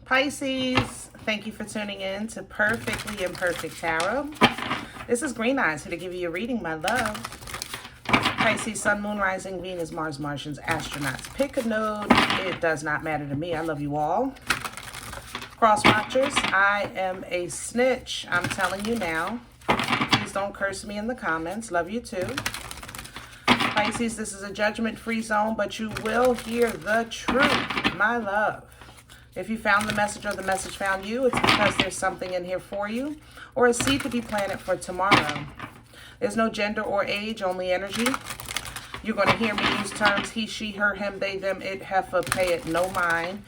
Pisces, thank you for tuning in to Perfectly Imperfect Tarot. This is Green Eyes, here to give you a reading, my love. Pisces, Sun, Moon, Rising, Venus, Mars, Martians, astronauts. Pick a node. It does not matter to me. I love you all. Cross watchers, I am a snitch. I'm telling you now. Please don't curse me in the comments. Love you too. Pisces, this is a judgment-free zone, but you will hear the truth, my love. If you found the message or the message found you, it's because there's something in here for you or a seed to be planted for tomorrow. There's no gender or age, only energy. You're going to hear me use terms he, she, her, him, they, them, it, heifer, pay it, no mind.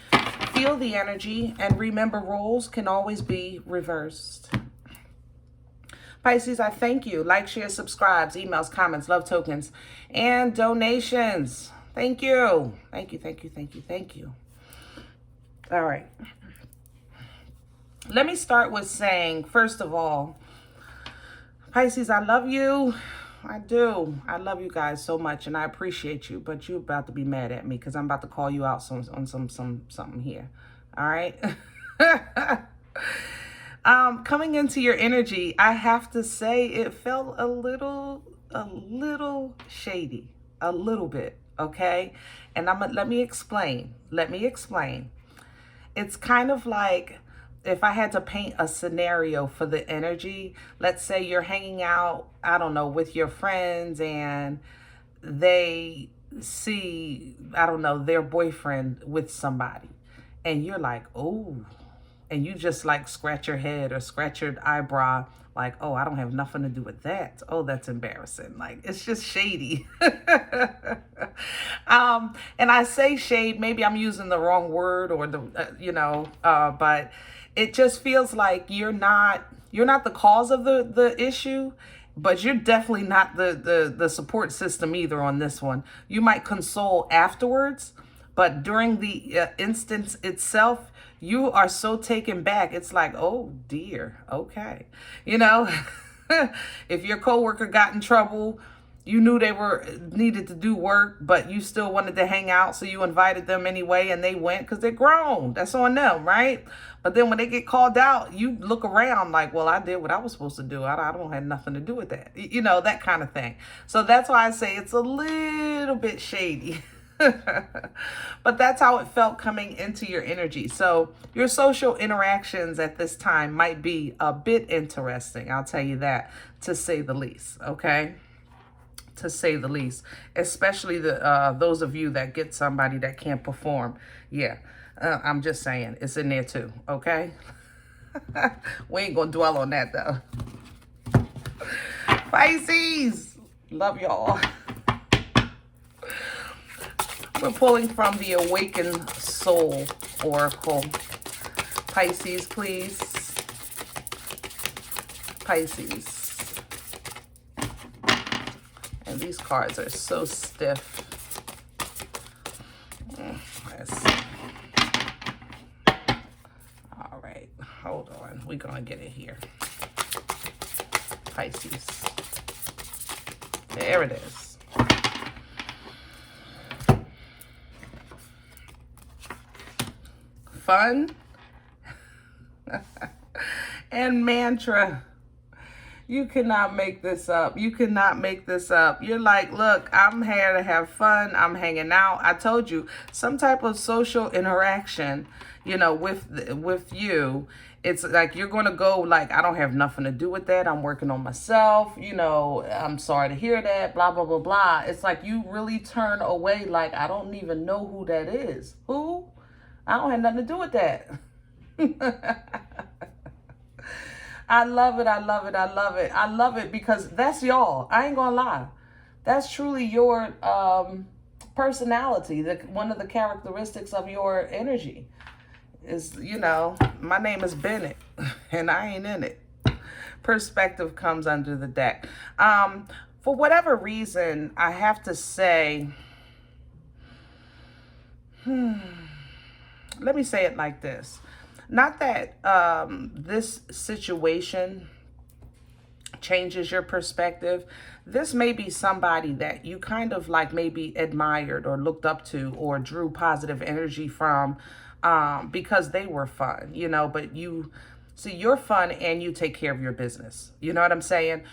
Feel the energy and remember roles can always be reversed. Pisces, I thank you. Like, share, subscribes, emails, comments, love tokens, and donations. Thank you. Thank you, thank you, thank you, thank you. All right. Let me start with saying, first of all, Pisces, I love you. I do. I love you guys so much, and I appreciate you, but you're about to be mad at me because I'm about to call you out on something here. All right? Coming into your energy, I have to say it felt a little shady, a little bit, okay? And let me explain. It's kind of like if I had to paint a scenario for the energy, let's say you're hanging out, I don't know, with your friends and they see, I don't know, their boyfriend with somebody. And you're like, oh, and you just like scratch your head or scratch your eyebrow like, oh, I don't have nothing to do with that. Oh, that's embarrassing. Like, it's just shady. And I say shade, maybe I'm using the wrong word or but it just feels like you're not the cause of the issue, but you're definitely not the support system either on this one. You might console afterwards, but during the instance itself, you are so taken back. It's like, oh dear, okay. You know, if your coworker got in trouble, you knew they needed to do work, but you still wanted to hang out, so you invited them anyway, and they went because they're grown. That's on them, right? But then when they get called out, you look around like, well, I did what I was supposed to do. I don't have nothing to do with that. You know, that kind of thing. So that's why I say it's a little bit shady. But that's how it felt coming into your energy. So your social interactions at this time might be a bit interesting. I'll tell you that, to say the least. Okay, to say the least, especially those of you that get somebody that can't perform. Yeah, I'm just saying it's in there too. Okay, we ain't gonna dwell on that though. Pisces, love y'all. We're pulling from the Awakened Soul Oracle. Pisces, please. Pisces. And these cards are so stiff. Let's see. All right, hold on. We're going to get it here. Pisces. There it is. Fun and mantra. You cannot make this up. You cannot make this up. You're like, look, I'm here to have fun. I'm hanging out. I told you, some type of social interaction, you know, with you. It's like you're going to go like, I don't have nothing to do with that. I'm working on myself. You know, I'm sorry to hear that, blah, blah, blah, blah. It's like you really turn away like, I don't even know who that is. Who? I don't have nothing to do with that. I love it. I love it. I love it. I love it because that's y'all. I ain't gonna lie. That's truly your personality. One of the characteristics of your energy is, you know, my name is Bennett and I ain't in it. Perspective comes under the deck. For whatever reason, I have to say, let me say it like this. Not that this situation changes your perspective. This may be somebody that you kind of like maybe admired or looked up to or drew positive energy from because they were fun, you know, but see, you're fun and you take care of your business. You know what I'm saying?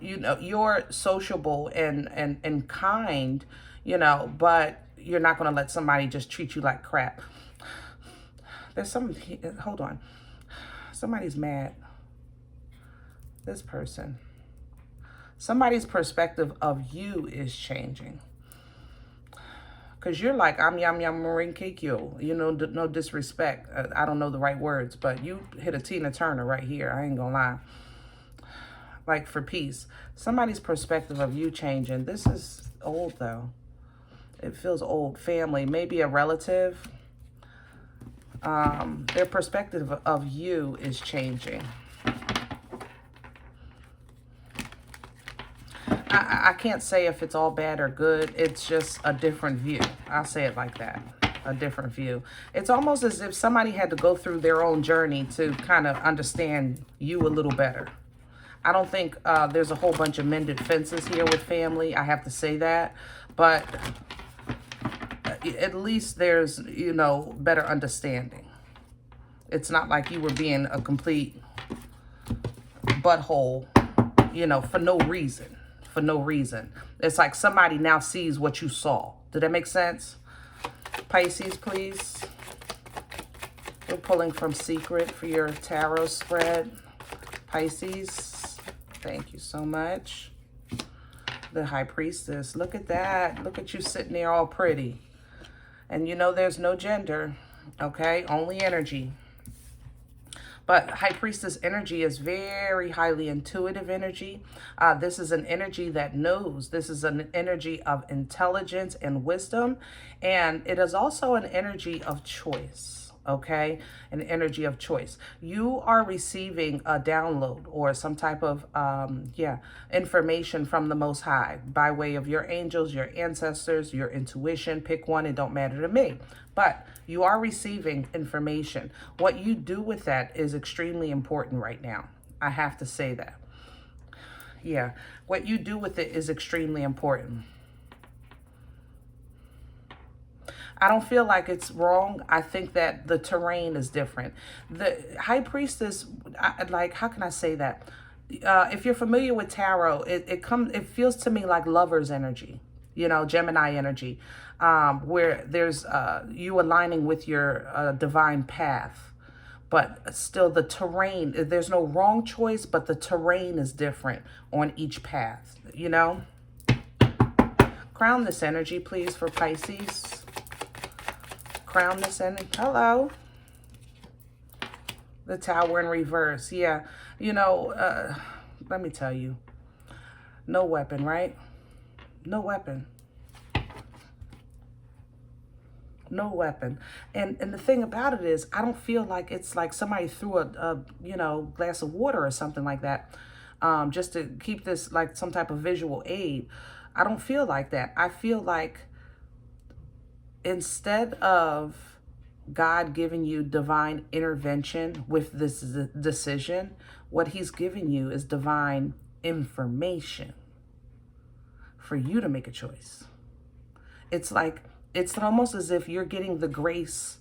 You know, you're sociable and kind, you know, but you're not going to let somebody just treat you like crap. There's hold on. Somebody's mad. This person. Somebody's perspective of you is changing. Because you're like, I'm yum yum marine cake yo. You know, no disrespect. I don't know the right words, but you hit a Tina Turner right here. I ain't gonna lie. Like, for peace. Somebody's perspective of you changing. This is old, though. It feels old. Family, maybe a relative. Their perspective of you is changing. I can't say if it's all bad or good. It's just a different view. I'll say it like that. A different view. It's almost as if somebody had to go through their own journey to kind of understand you a little better. I don't think there's a whole bunch of mended fences here with family. I have to say that. But at least there's, you know, better understanding. It's not like you were being a complete butthole, you know, for no reason. For no reason. It's like somebody now sees what you saw. Did that make sense? Pisces, please. We're pulling from Secret for your tarot spread. Pisces, thank you so much. The High Priestess. Look at that. Look at you sitting there all pretty. And you know there's no gender, okay? Only energy. But High Priestess energy is very highly intuitive energy. This is an energy that knows. This is an energy of intelligence and wisdom. And it is also an energy of choice, okay? An energy of choice. You are receiving a download or some type of, information from the Most High by way of your angels, your ancestors, your intuition. Pick one, it don't matter to me. But you are receiving information. What you do with that is extremely important right now. I have to say that. Yeah, what you do with it is extremely important. I don't feel like it's wrong. I think that the terrain is different. The High Priestess, like, how can I say that? If you're familiar with tarot, it feels to me like lover's energy, you know, Gemini energy, where there's you aligning with your divine path, but still the terrain, there's no wrong choice, but the terrain is different on each path, you know? Crown this energy, please, for Pisces. Crown this energy. Hello. The Tower in reverse. Yeah. You know, let me tell you. No weapon, right? No weapon. No weapon. And the thing about it is, I don't feel like it's like somebody threw a you know, glass of water or something like that, just to keep this like some type of visual aid. I don't feel like that. I feel like instead of God giving you divine intervention with this decision, what he's giving you is divine information for you to make a choice. It's like, it's almost as if you're getting the grace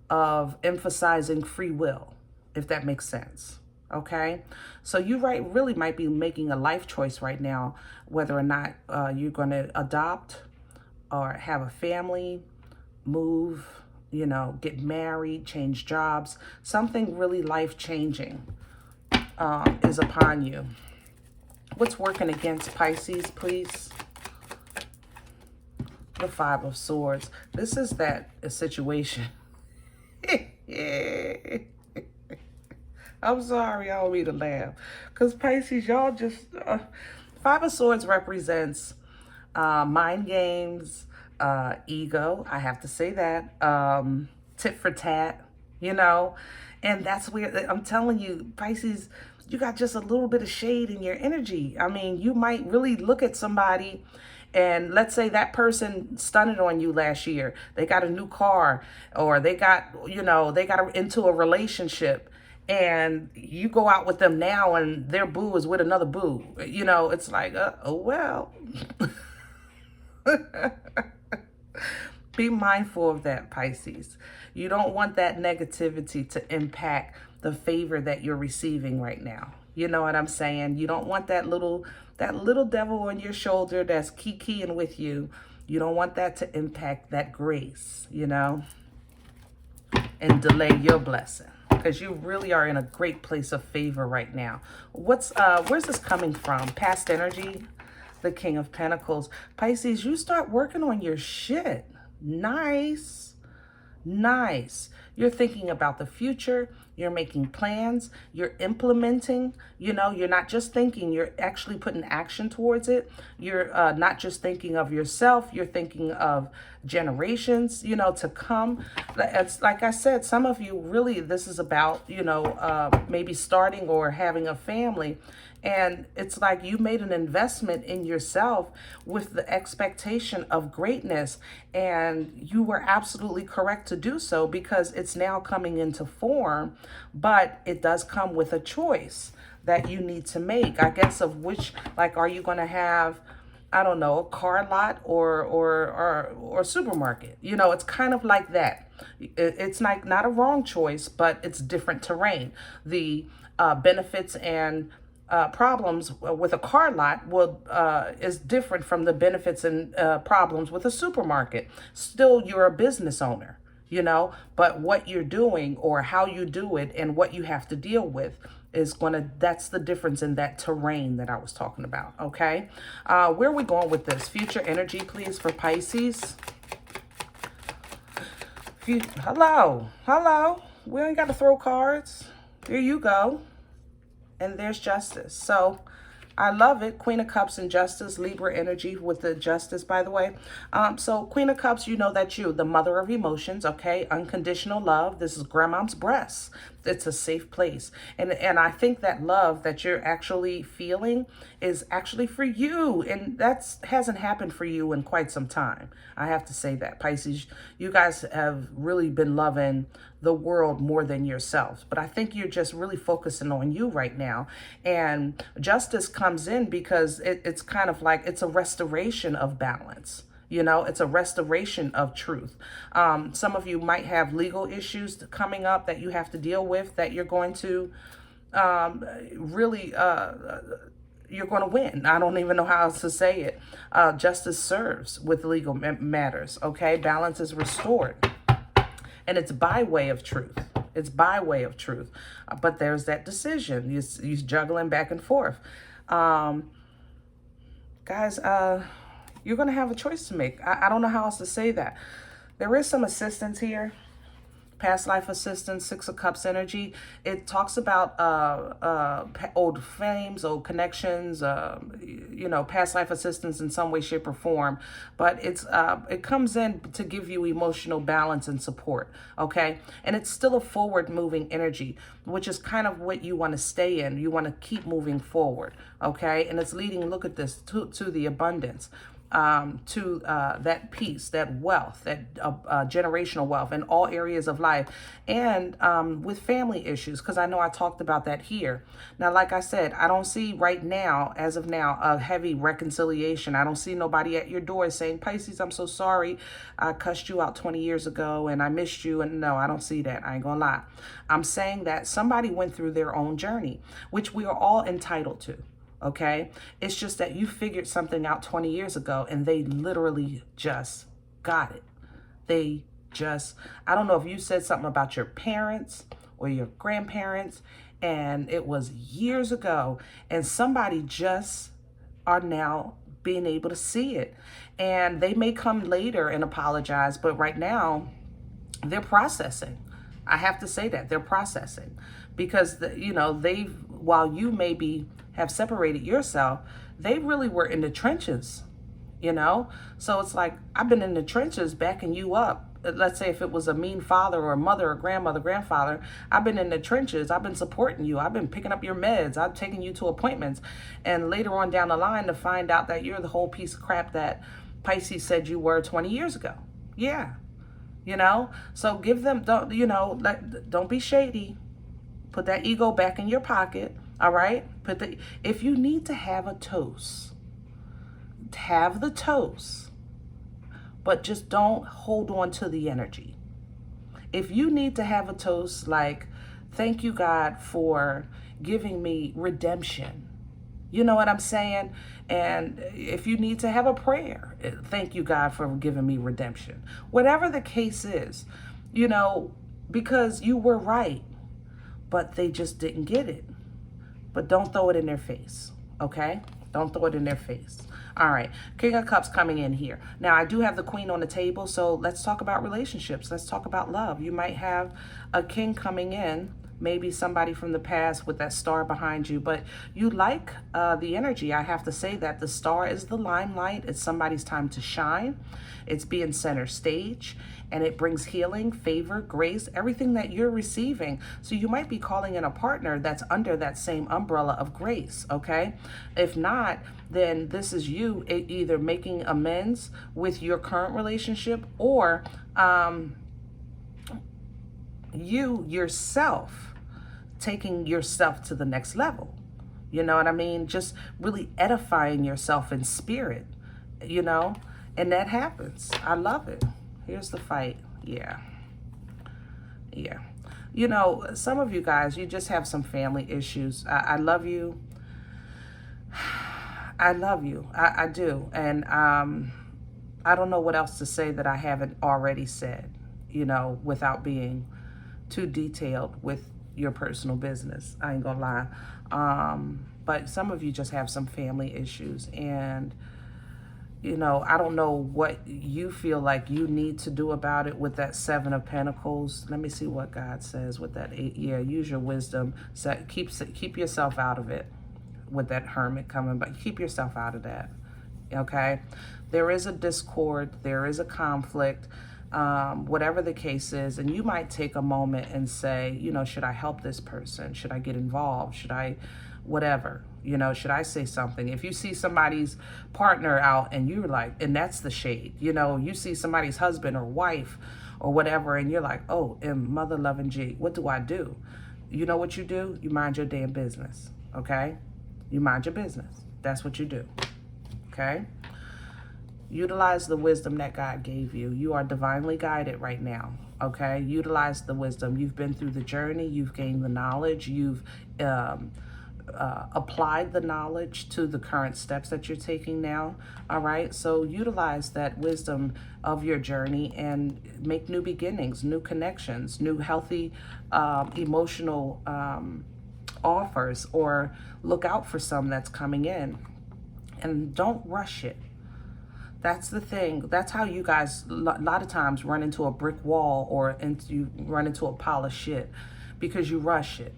of emphasizing free will, if that makes sense. Okay? So you really might be making a life choice right now, whether or not you're going to adopt or have a family, move, you know, get married, change jobs. Something really life-changing is upon you. What's working against Pisces, please? The Five of Swords. This is that situation. I'm sorry, I don't mean to laugh. Because Pisces, y'all just... Five of Swords represents mind games, ego. I have to say that. Tit for tat, you know. And that's where, I'm telling you, Pisces, you got just a little bit of shade in your energy. I mean, you might really look at somebody and let's say that person stunned on you last year. They got a new car, or they got, you know, they got into a relationship, and you go out with them now and their boo is with another boo. You know, it's like, oh, well. Be mindful of that, Pisces. You don't want that negativity to impact the favor that you're receiving right now. You know what I'm saying? You don't want that little devil on your shoulder that's kikiing with you. You don't want that to impact that grace, you know, and delay your blessing, because you really are in a great place of favor right now. Where's this coming from? Past energy, the King of Pentacles. Pisces, you start working on your shit. Nice. Nice. You're thinking about the future. You're making plans. You're implementing. You know, you're not just thinking, you're actually putting action towards it. You're not just thinking of yourself. You're thinking of generations, you know, to come. It's like I said, some of you really, this is about, you know, maybe starting or having a family. And it's like you made an investment in yourself with the expectation of greatness. And you were absolutely correct to do so, because it's now coming into form. But it does come with a choice that you need to make, I guess, of which, like, are you going to have, I don't know, a car lot or supermarket? You know, it's kind of like that. It's like not a wrong choice, but it's different terrain. The benefits and problems with a car lot will is different from the benefits and problems with a supermarket. Still, you're a business owner, you know, but what you're doing or how you do it and what you have to deal with is that's the difference in that terrain that I was talking about. Okay, where are we going with this? Future energy, please, for Pisces. Hello. We ain't got to throw cards. Here you go. And there's Justice. So I love it. Queen of Cups and Justice, Libra energy with the Justice, by the way. So Queen of Cups, you know that the mother of emotions, okay? Unconditional love. This is grandma's breasts. It's a safe place. And I think that love that you're actually feeling is actually for you. And that hasn't happened for you in quite some time. I have to say that. Pisces, you guys have really been loving the world more than yourselves. But I think you're just really focusing on you right now. And Justice comes in because it's kind of like it's a restoration of balance. You know, it's a restoration of truth. Some of you might have legal issues coming up that you have to deal with, that you're going to really, you're going to win. I don't even know how else to say it. Justice serves with legal matters, okay? Balance is restored. And it's by way of truth. It's by way of truth. But there's that decision. You're juggling back and forth. Guys, you're going to have a choice to make. I don't know how else to say that. There is some assistance here. Past life assistance, Six of Cups energy. It talks about old flames, old connections, you know, past life assistance in some way, shape, or form. But it comes in to give you emotional balance and support, okay? And it's still a forward-moving energy, which is kind of what you want to stay in. You want to keep moving forward, okay? And it's leading, look at this, to the abundance. To that peace, that wealth, that generational wealth in all areas of life, and with family issues, because I know I talked about that here. Now, like I said, I don't see right now, as of now, a heavy reconciliation. I don't see nobody at your door saying, Pisces, I'm so sorry. I cussed you out 20 years ago and I missed you. And no, I don't see that. I ain't gonna lie. I'm saying that somebody went through their own journey, which we are all entitled to. Okay, it's just that you figured something out 20 years ago and they literally just got it. I don't know if you said something about your parents or your grandparents and it was years ago and somebody just are now being able to see it. And they may come later and apologize, but right now they're processing. I have to say that they're processing because, you know, while you maybe have separated yourself, they really were in the trenches, you know? So it's like, I've been in the trenches backing you up. Let's say if it was a mean father or mother or grandmother, grandfather, I've been in the trenches. I've been supporting you. I've been picking up your meds. I've taken you to appointments. And later on down the line to find out that you're the whole piece of crap that Pisces said you were 20 years ago. Yeah. You know? So give them, don't be shady. Put that ego back in your pocket. All right. If you need to have a toast, have the toast, but just don't hold on to the energy. If you need to have a toast like, thank you, God, for giving me redemption. You know what I'm saying? And if you need to have a prayer, thank you, God, for giving me redemption. Whatever the case is, you know, because you were right, but they just didn't get it. But don't throw it in their face, okay? Don't throw it in their face. All right, King of Cups coming in here. Now, I do have the Queen on the table, so let's talk about relationships. Let's talk about love. You might have a king coming in, maybe somebody from the past with that star behind you, but you like the energy. I have to say that the star is the limelight. It's somebody's time to shine. It's being center stage, and it brings healing, favor, grace, everything that you're receiving. So you might be calling in a partner that's under that same umbrella of grace, okay? If not, then this is you either making amends with your current relationship, or you yourself taking yourself to the next level. You know what I mean? Just really edifying yourself in spirit, you know? And that happens. I love it. Here's the fight. Yeah. Yeah. You know, some of you guys, you just have some family issues. I love you. I love you. I do. And I don't know what else to say that I haven't already said, you know, without being too detailed with your personal business. I ain't gonna lie. But some of you just have some family issues, and you know, I don't know what you feel like you need to do about it with that Seven of Pentacles. Let me see what God says with that 8. Yeah, use your wisdom. So keep yourself out of it with that Hermit coming, but keep yourself out of that, okay? There is a discord. There is a conflict, whatever the case is, and you might take a moment and say, you know, should I help this person? Should I get involved? Should I, whatever, you know, should I say something? If you see somebody's partner out and you're like, and that's the shade, you know, you see somebody's husband or wife or whatever, and you're like, oh, and mother loving G, what do I do? You know what you do? You mind your damn business, okay? You mind your business. That's what you do, okay? Utilize the wisdom that God gave you. You are divinely guided right now, okay? Utilize the wisdom. You've been through the journey. You've gained the knowledge. You've applied the knowledge to the current steps that you're taking now, all right? So utilize that wisdom of your journey and make new beginnings, new connections, new healthy emotional offers, or look out for some that's coming in. And don't rush it. That's the thing. That's how you guys a lot of times run into a brick wall, or you run into a pile of shit, because you rush it.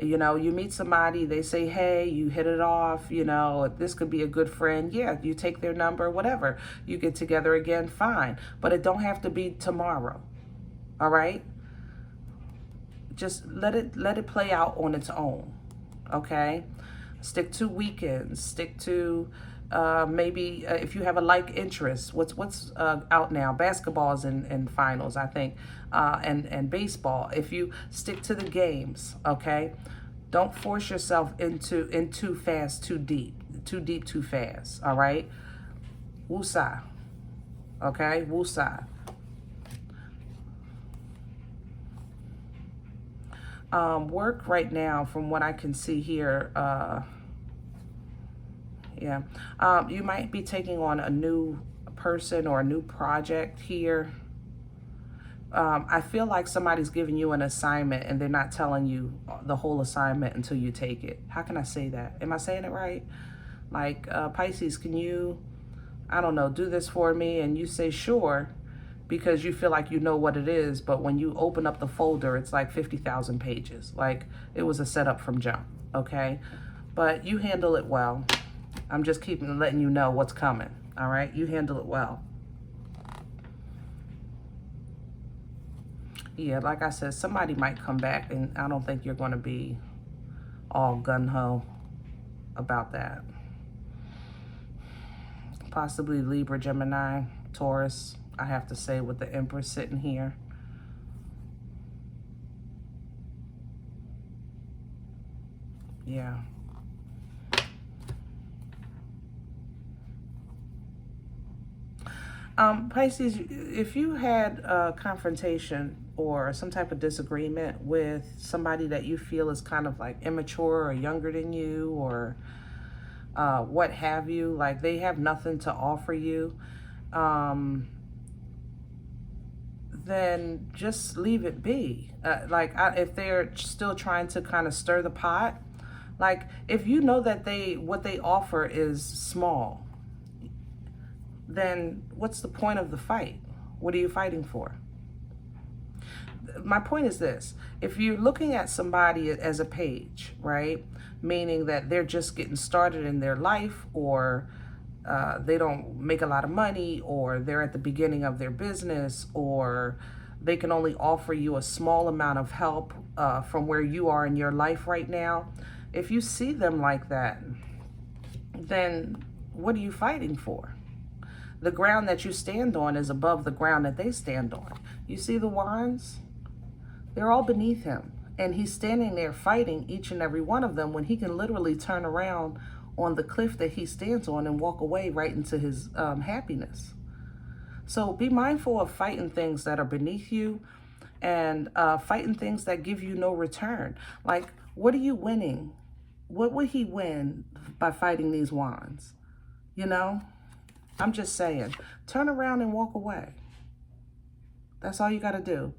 You know, you meet somebody, they say, hey, you hit it off, you know, this could be a good friend. Yeah, you take their number, whatever. You get together again, fine. But it don't have to be tomorrow, all right? Just let it play out on its own, okay? Stick to weekends. Stick to maybe if you have a like interest. What's out now? Basketball's in finals, I think, and baseball. If you stick to the games, okay? Don't force yourself in too fast, too deep, too fast. All right? Woosah, okay? Woosah. Work right now, from what I can see here, yeah, you might be taking on a new person or a new project here. I feel like somebody's giving you an assignment and they're not telling you the whole assignment until you take it. How can I say that? Am I saying it right? Like, Pisces, can you, I don't know, do this for me? And you say, sure, because you feel like you know what it is, but when you open up the folder, it's like 50,000 pages. Like, it was a setup from jump, okay? But you handle it well. I'm just letting you know what's coming, all right? You handle it well. Yeah, like I said, somebody might come back, and I don't think you're going to be all gung-ho about that. Possibly Libra, Gemini, Taurus, I have to say, with the Empress sitting here. Yeah. Pisces, if you had a confrontation or some type of disagreement with somebody that you feel is kind of like immature or younger than you, or what have you, like they have nothing to offer you, then just leave it be. If they're still trying to kind of stir the pot, like if you know that what they offer is small, then what's the point of the fight? What are you fighting for? My point is this: if you're looking at somebody as a page, right, meaning that they're just getting started in their life, or they don't make a lot of money, or they're at the beginning of their business, or they can only offer you a small amount of help from where you are in your life right now. If you see them like that, then what are you fighting for? The ground that you stand on is above the ground that they stand on. You see the wands? They're all beneath him. And he's standing there fighting each and every one of them when he can literally turn around on the cliff that he stands on and walk away right into his happiness. So be mindful of fighting things that are beneath you, and fighting things that give you no return. Like, what are you winning? What would he win by fighting these wands? You know? I'm just saying, turn around and walk away. That's all you got to do.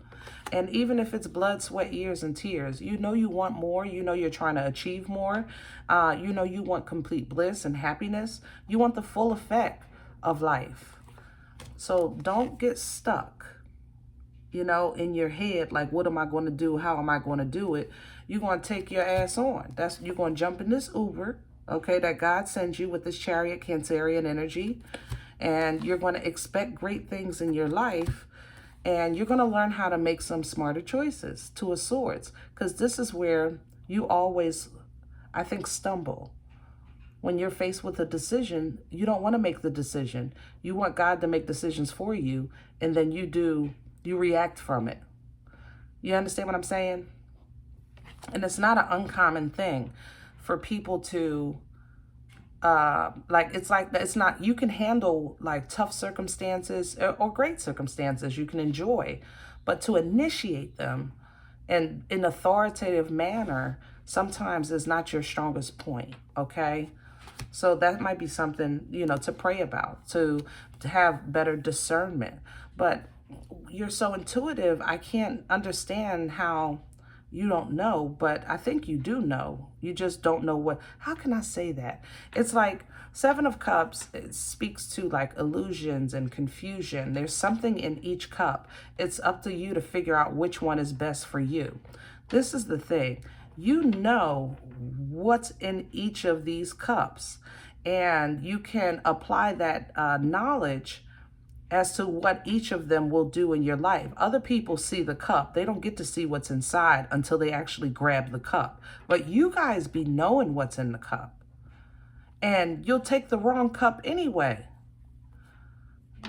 And even if it's blood, sweat, years, and tears, you know you want more. You know you're trying to achieve more. You know you want complete bliss and happiness. You want the full effect of life. So don't get stuck, you know, in your head, like, what am I going to do? How am I going to do it? You're going to take your ass on. You're going to jump in this Uber, okay, that God sends you with this chariot Cancerian energy. And you're going to expect great things in your life. And you're going to learn how to make some smarter choices, Two of Swords. Because this is where you always, I think, stumble. When you're faced with a decision, you don't want to make the decision. You want God to make decisions for you. And then you react from it. You understand what I'm saying? And it's not an uncommon thing for people to, you can handle like tough circumstances or great circumstances you can enjoy, but to initiate them and in authoritative manner sometimes is not your strongest point, okay? So that might be something, you know, to pray about, to have better discernment. But you're so intuitive, I can't understand how you don't know, but I think you do know. You just don't know how can I say that? It's like Seven of Cups, it speaks to like illusions and confusion. There's something in each cup. It's up to you to figure out which one is best for you. This is the thing. You know what's in each of these cups, and you can apply that knowledge as to what each of them will do in your life. Other people see the cup. They don't get to see what's inside until they actually grab the cup. But you guys be knowing what's in the cup. And you'll take the wrong cup anyway.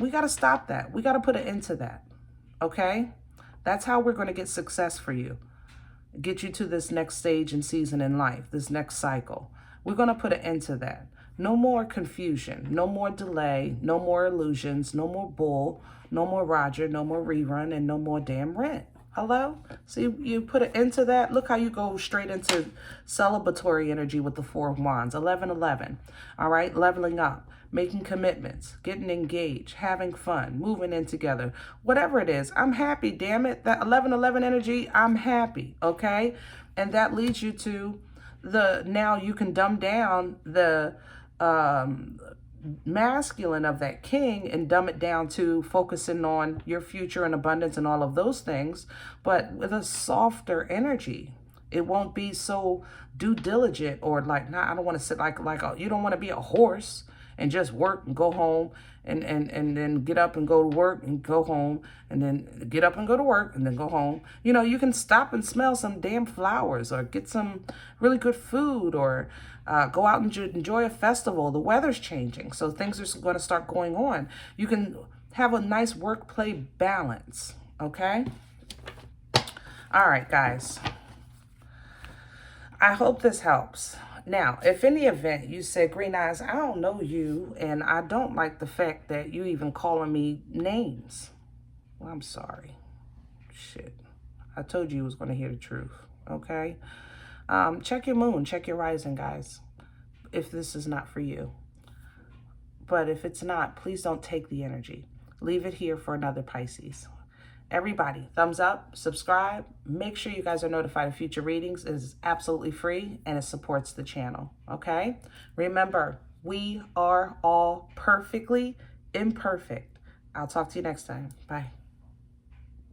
We got to stop that. We got to put an end to that. Okay? That's how we're going to get success for you. Get you to this next stage and season in life, this next cycle. We're going to put an end to that. No more confusion, no more delay, no more illusions, no more bull, no more Roger, no more rerun, and no more damn rent. Hello? See, you put an end to that. Look how you go straight into celebratory energy with the Four of Wands. 11-11. All right? Leveling up, making commitments, getting engaged, having fun, moving in together. Whatever it is, I'm happy, damn it. That 11-11 energy, I'm happy, okay? And that leads you to now you can dumb down the masculine of that king and dumb it down to focusing on your future and abundance and all of those things, but with a softer energy. It won't be so due diligent or like, nah, I don't want to sit you don't want to be a horse and just work and go home and then get up and go to work and go home and then get up and go to work and then go home. You know, you can stop and smell some damn flowers or get some really good food or go out and enjoy a festival. The weather's changing, so things are going to start going on. You can have a nice work-play balance, okay? All right, guys. I hope this helps. Now, if in the event you said, Green Eyes, I don't know you, and I don't like the fact that you even calling me names. Well, I'm sorry. Shit. I told you was going to hear the truth, okay? Check your moon, check your rising, guys, if this is not for you. But if it's not, please don't take the energy. Leave it here for another Pisces. Everybody, thumbs up, subscribe. Make sure you guys are notified of future readings. It is absolutely free and it supports the channel, okay? Remember, we are all perfectly imperfect. I'll talk to you next time. Bye.